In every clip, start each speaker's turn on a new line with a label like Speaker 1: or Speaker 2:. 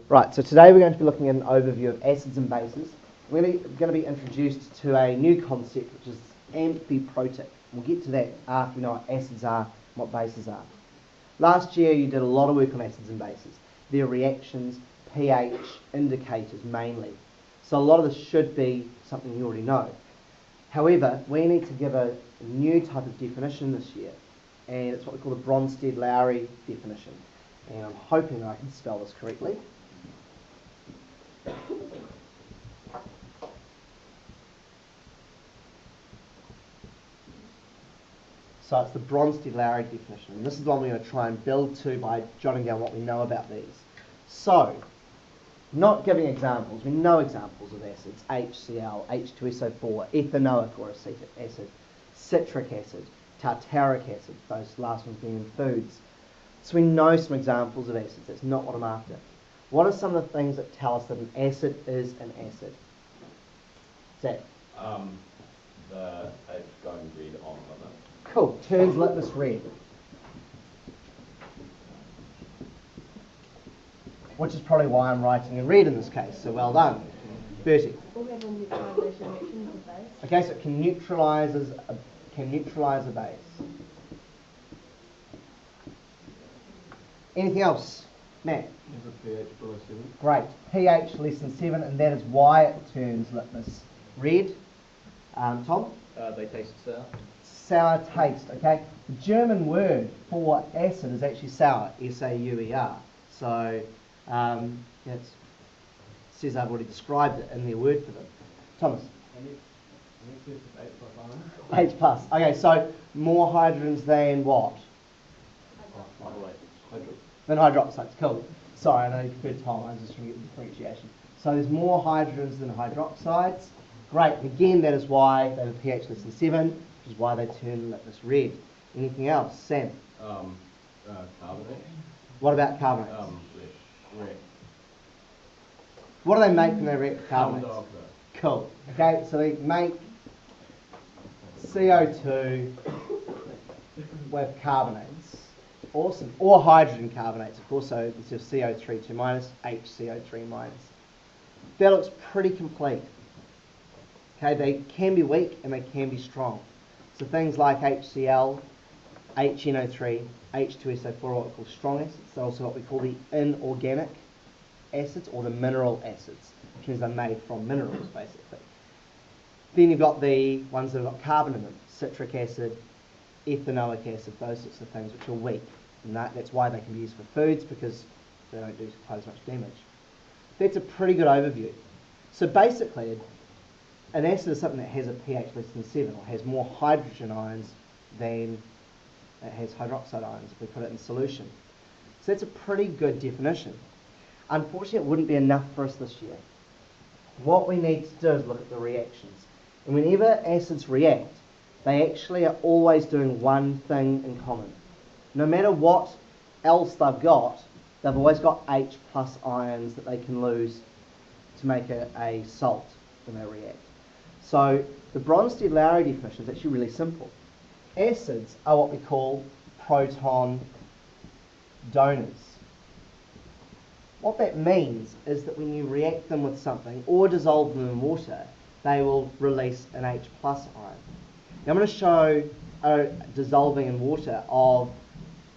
Speaker 1: Right, so today we're going to be looking at an overview of acids and bases. We're going to be introduced to a new concept, which is Amphiprotic. We'll get to that after we know what acids are and what bases are. Last year you did a lot of work on acids and bases. Their reactions, pH, indicators mainly. So a lot of this should be something you already know. However, we need to give a new type of definition this year, and it's what we call the Bronsted-Lowry definition. And I'm hoping I can spell this correctly. So it's the Bronsted-Lowry definition, and this is the one we're going to try and build to by jotting down what we know about these. So, not giving examples, we know examples of acids: HCl, H2SO4, ethanoic or acetic acid, citric acid, tartaric acid, those last ones being in foods. So we know some examples of acids. That's not what I'm after. What are some of the things that tell us that an acid is an acid? Zach?
Speaker 2: The H going red on limit.
Speaker 1: Cool. Turns litmus red. Which is probably why I'm writing in red in this case. So well done. Bertie. Okay, so it can neutralise a base. Anything else? Matt?
Speaker 2: pH below 7.
Speaker 1: Great. pH less than 7, and that is why it turns litmus red. Tom?
Speaker 2: They taste sour.
Speaker 1: Sour taste, okay? The German word for acid is actually sour, S-A-U-E-R. So, it says I've already described it in their word for them. Thomas? H plus. Okay, so more hydrogens than what? Than hydroxides. Cool. Sorry, I know you prefer Tom. I was just trying to get the differentiation. So there's more hydrogens than hydroxides. Great. Again, that is why they have a pH less than 7, which is why they turn litmus red. Anything else? Sam?
Speaker 2: Carbonate.
Speaker 1: What about carbonates?
Speaker 2: React.
Speaker 1: What do they make when they react with carbonates?
Speaker 2: Carbon dioxide.
Speaker 1: Cool. Okay, so they make CO2 with carbonates. Awesome. Or hydrogen carbonates, of course, so instead of CO3 2 minus, HCO3 minus. That looks pretty complete. Okay, they can be weak and they can be strong. So things like HCl, HNO3, H2SO4 are what we call strong acids. They're also what we call the inorganic acids or the mineral acids, which means they're made from minerals, basically. Then you've got the ones that have got carbon in them: citric acid, ethanoic acid, those sorts of things, which are weak. And that's why they can be used for foods, because they don't do quite as much damage. That's a pretty good overview. So basically, an acid is something that has a pH less than 7, or has more hydrogen ions than it has hydroxide ions if we put it in solution. So that's a pretty good definition. Unfortunately, it wouldn't be enough for us this year. What we need to do is look at the reactions. And whenever acids react, they actually are always doing one thing in common. No matter what else they've got, they've always got H plus ions that they can lose to make a salt when they react. So the Bronsted-Lowry definition is actually really simple. Acids are what we call proton donors. What that means is that when you react them with something or dissolve them in water, they will release an H plus ion. Now I'm going to show a dissolving in water of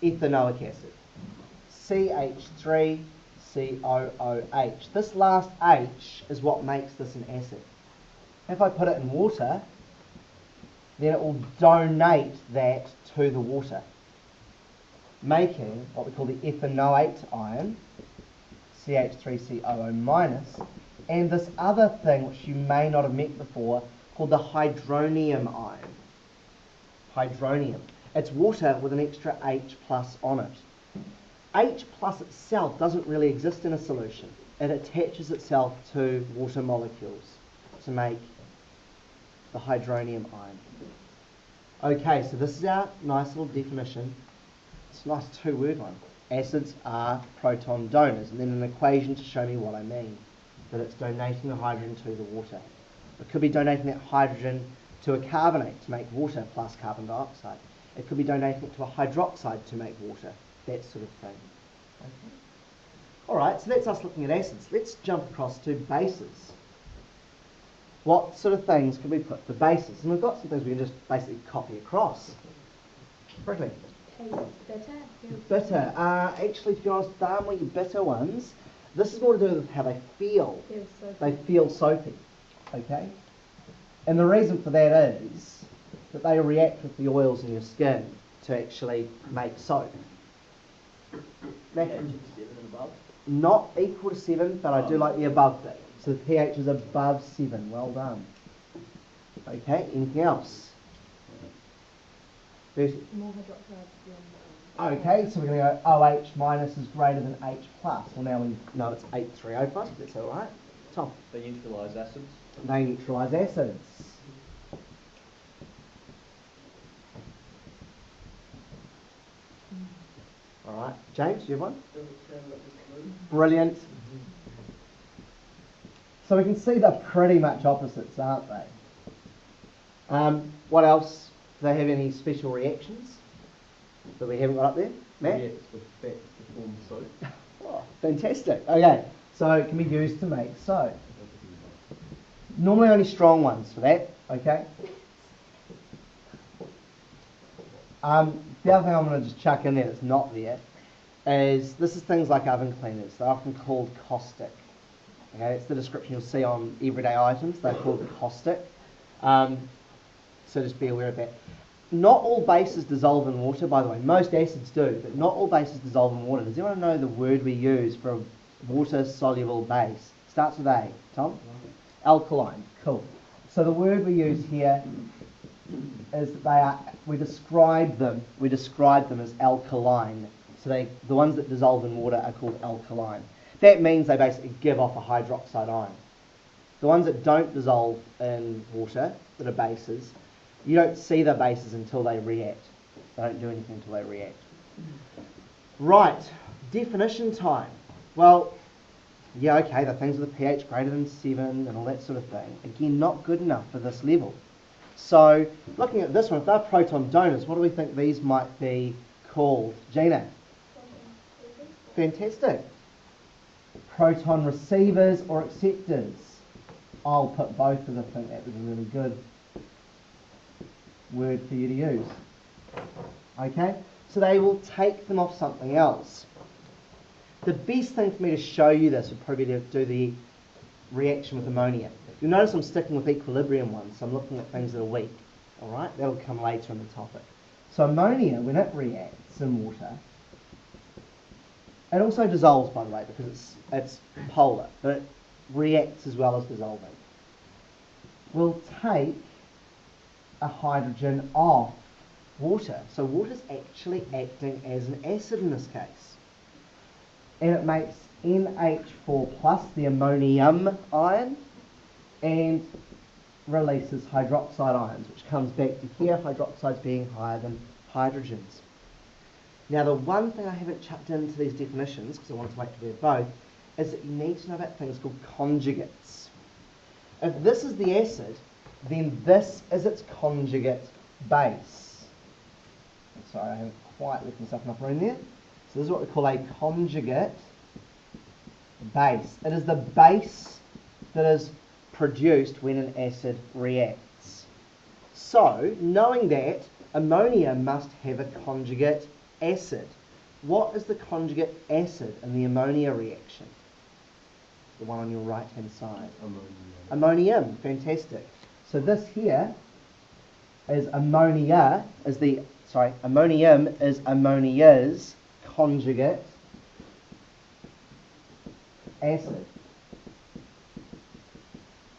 Speaker 1: ethanoic acid, CH3COOH. This last H is what makes this an acid. If I put it in water, then it will donate that to the water, making what we call the ethanoate ion, CH3COO minus, and this other thing which you may not have met before called the hydronium ion. Hydronium. It's water with an extra H plus on it. H plus itself doesn't really exist in a solution. It attaches itself to water molecules to make the hydronium ion. Okay, so this is our nice little definition. It's a nice two-word one. Acids are proton donors, and then an equation to show me what I mean. That it's donating the hydrogen to the water. It could be donating that hydrogen to a carbonate to make water plus carbon dioxide. It could be donating it to a hydroxide to make water, that sort of thing. Okay. Alright, so that's us looking at acids. Let's jump across to bases. What sort of things can we put for bases? And we've got some things we can just basically copy across. Brickley. Bitter. Actually, to be honest, they aren't really bitter ones. This is more to do with how they feel. They feel soapy. Okay? And the reason for that is that they react with the oils in your skin to actually make soap. Not equal to 7, but I do like the above bit. So the pH is above 7. Well done. Okay, anything else? Okay, so we're going to go OH minus is greater than H plus. Well, now we know it's H3O plus, but that's all right. Tom?
Speaker 2: They neutralise acids.
Speaker 1: They neutralise acids. All right, James, you have one? Brilliant. So we can see they're pretty much opposites, aren't they? What else? Do they have any special reactions that we haven't got up there? Matt?
Speaker 2: Reacts with fat to form soap.
Speaker 1: Oh, fantastic. Okay, so it can be used to make soap. Normally only strong ones for that, okay? The other thing I'm going to just chuck in there that's not there is this is things like oven cleaners. They're often called caustic. Okay, it's the description you'll see on everyday items. They're called caustic. So just be aware of that. Not all bases dissolve in water, by the way. Most acids do, but not all bases dissolve in water. Does anyone know the word we use for a water-soluble base? Starts with A. Tom? Alkaline. Cool. So the word we use here is that we describe them as alkaline. So the ones that dissolve in water are called alkaline. That means they basically give off a hydroxide ion. The ones that don't dissolve in water, that are bases, you don't see the bases until they react. They don't do anything until they react. Right, definition time. Well, yeah, okay, the things with a pH greater than 7 and all that sort of thing. Again, not good enough for this level. So, looking at this one, if they're proton donors, what do we think these might be called? Gina? Fantastic. Proton receivers or acceptors? I'll put both because I think that was a really good word for you to use. Okay? So they will take them off something else. The best thing for me to show you this would probably be to do the reaction with ammonia. You'll notice I'm sticking with equilibrium ones, so I'm looking at things that are weak. Alright? That'll come later in the topic. So ammonia, when it reacts in water, it also dissolves, by the way, because it's polar, but it reacts as well as dissolving. We'll take a hydrogen off water. So water's actually acting as an acid in this case. And it makes NH4 plus, the ammonium ion, and releases hydroxide ions, which comes back to here, hydroxides being higher than hydrogens. Now the one thing I haven't chucked into these definitions, because I wanted to make it both, is that you need to know about things called conjugates. If this is the acid, then this is its conjugate base. Sorry, I haven't quite left myself enough room there. So this is what we call a conjugate base. It is the base that is produced when an acid reacts. So, knowing that, ammonia must have a conjugate acid. What is the conjugate acid in the ammonia reaction? The one on your right hand side. Ammonium. Fantastic. So this here is ammonium is ammonia's conjugate acid.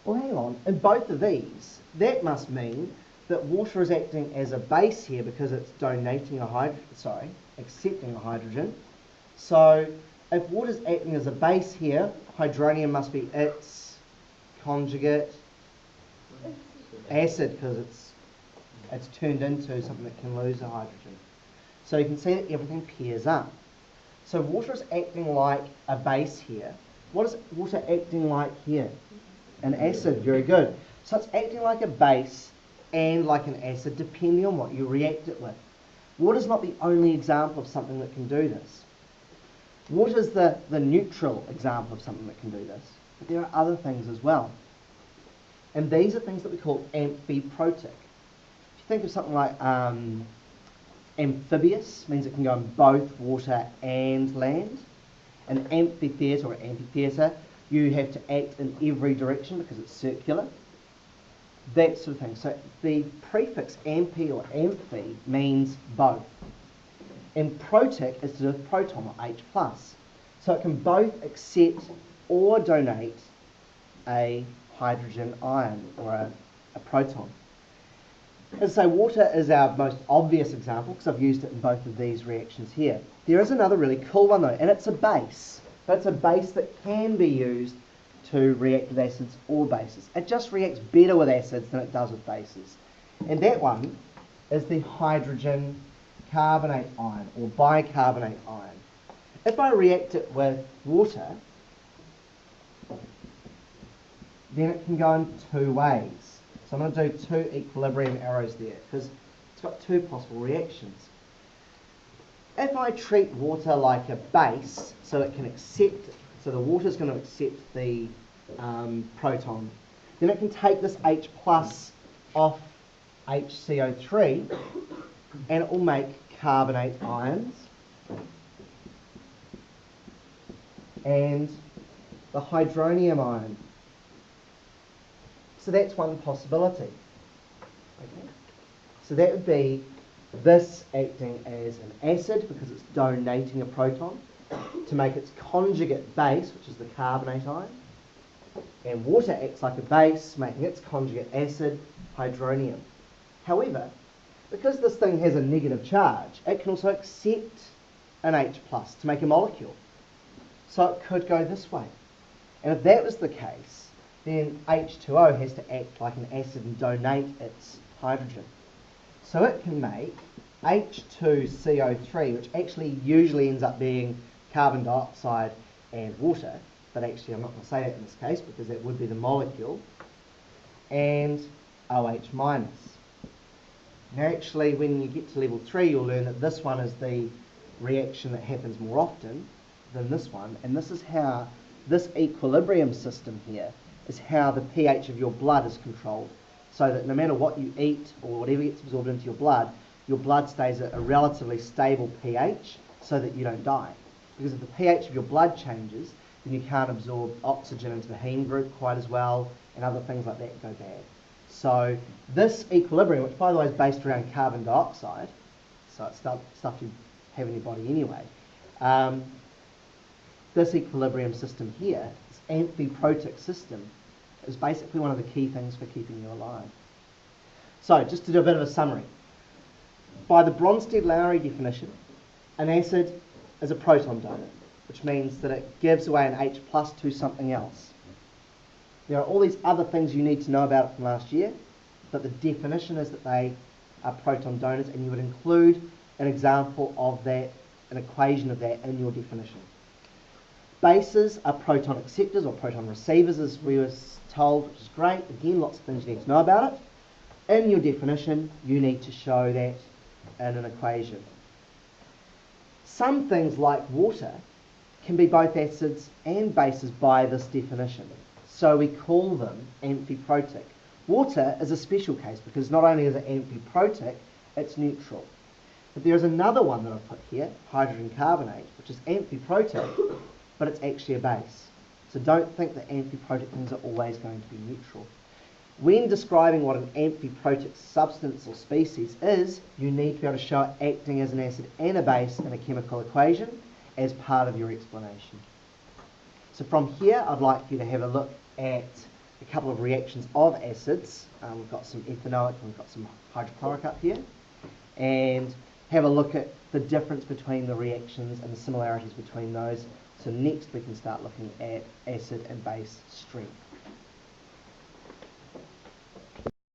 Speaker 1: Well, hang on. In both of these, that must mean that water is acting as a base here because it's accepting a hydrogen. So if water is acting as a base here, hydronium must be its conjugate acid because it's turned into something that can lose a hydrogen. So you can see that everything pairs up. So water is acting like a base here. What is water acting like here? An acid. Very good. So it's acting like a base and like an acid depending on what you react it with. Water is not the only example of something that can do this. Water's the neutral example of something that can do this, but there are other things as well. And these are things that we call amphiprotic. If you think of something like amphibious, means it can go in both water and land. An amphitheatre or amphitheatre, you have to act in every direction because it's circular. That sort of thing. So the prefix amphi or amphi means both. And protic is to do with proton or H+. So it can both accept or donate a hydrogen ion or a proton. As I say, water is our most obvious example because I've used it in both of these reactions here. There is another really cool one though, and it's a base. But it's a base that can be used to react with acids or bases. It just reacts better with acids than it does with bases. And that one is the hydrogen carbonate ion or bicarbonate ion. If I react it with water, then it can go in two ways. So I'm going to do two equilibrium arrows there because it's got two possible reactions. If I treat water like a base, so it can accept, so the water is going to accept the proton, then it can take this H plus off HCO3 and it will make carbonate ions and the hydronium ion. So that's one possibility. Okay. So that would be this acting as an acid because it's donating a proton to make its conjugate base, which is the carbonate ion. And water acts like a base, making its conjugate acid, hydronium. However, because this thing has a negative charge, it can also accept an H plus to make a molecule. So it could go this way. And if that was the case, then H2O has to act like an acid and donate its hydrogen. So it can make H2CO3, which actually usually ends up being carbon dioxide and water, but actually I'm not going to say that in this case because that would be the molecule, and OH minus. Now actually when you get to level 3 you'll learn that this one is the reaction that happens more often than this one, and this is how this equilibrium system here is how the pH of your blood is controlled, so that no matter what you eat or whatever gets absorbed into your blood stays at a relatively stable pH so that you don't die. Because if the pH of your blood changes, then you can't absorb oxygen into the heme group quite as well, and other things like that go bad. So this equilibrium, which by the way is based around carbon dioxide, so it's stuff you have in your body anyway, this equilibrium system here, this amphiprotic system, is basically one of the key things for keeping you alive. So just to do a bit of a summary. By the Bronsted-Lowry definition, an acid is a proton donor, which means that it gives away an H plus to something else. There are all these other things you need to know about it from last year, but the definition is that they are proton donors, and you would include an example of that, an equation of that in your definition. Bases are proton acceptors or proton receivers, as we were told, which is great. Again, lots of things you need to know about it. In your definition, you need to show that in an equation. Some things like water can be both acids and bases by this definition, so we call them amphiprotic. Water is a special case because not only is it amphiprotic, it's neutral. But there is another one that I've put here, hydrogen carbonate, which is amphiprotic, but it's actually a base. So don't think that amphiprotic things are always going to be neutral. When describing what an amphiprotic substance or species is, you need to be able to show it acting as an acid and a base in a chemical equation as part of your explanation. So from here, I'd like you to have a look at a couple of reactions of acids. We've got some ethanoic and we've got some hydrochloric up here. And have a look at the difference between the reactions and the similarities between those. So next we can start looking at acid and base strength.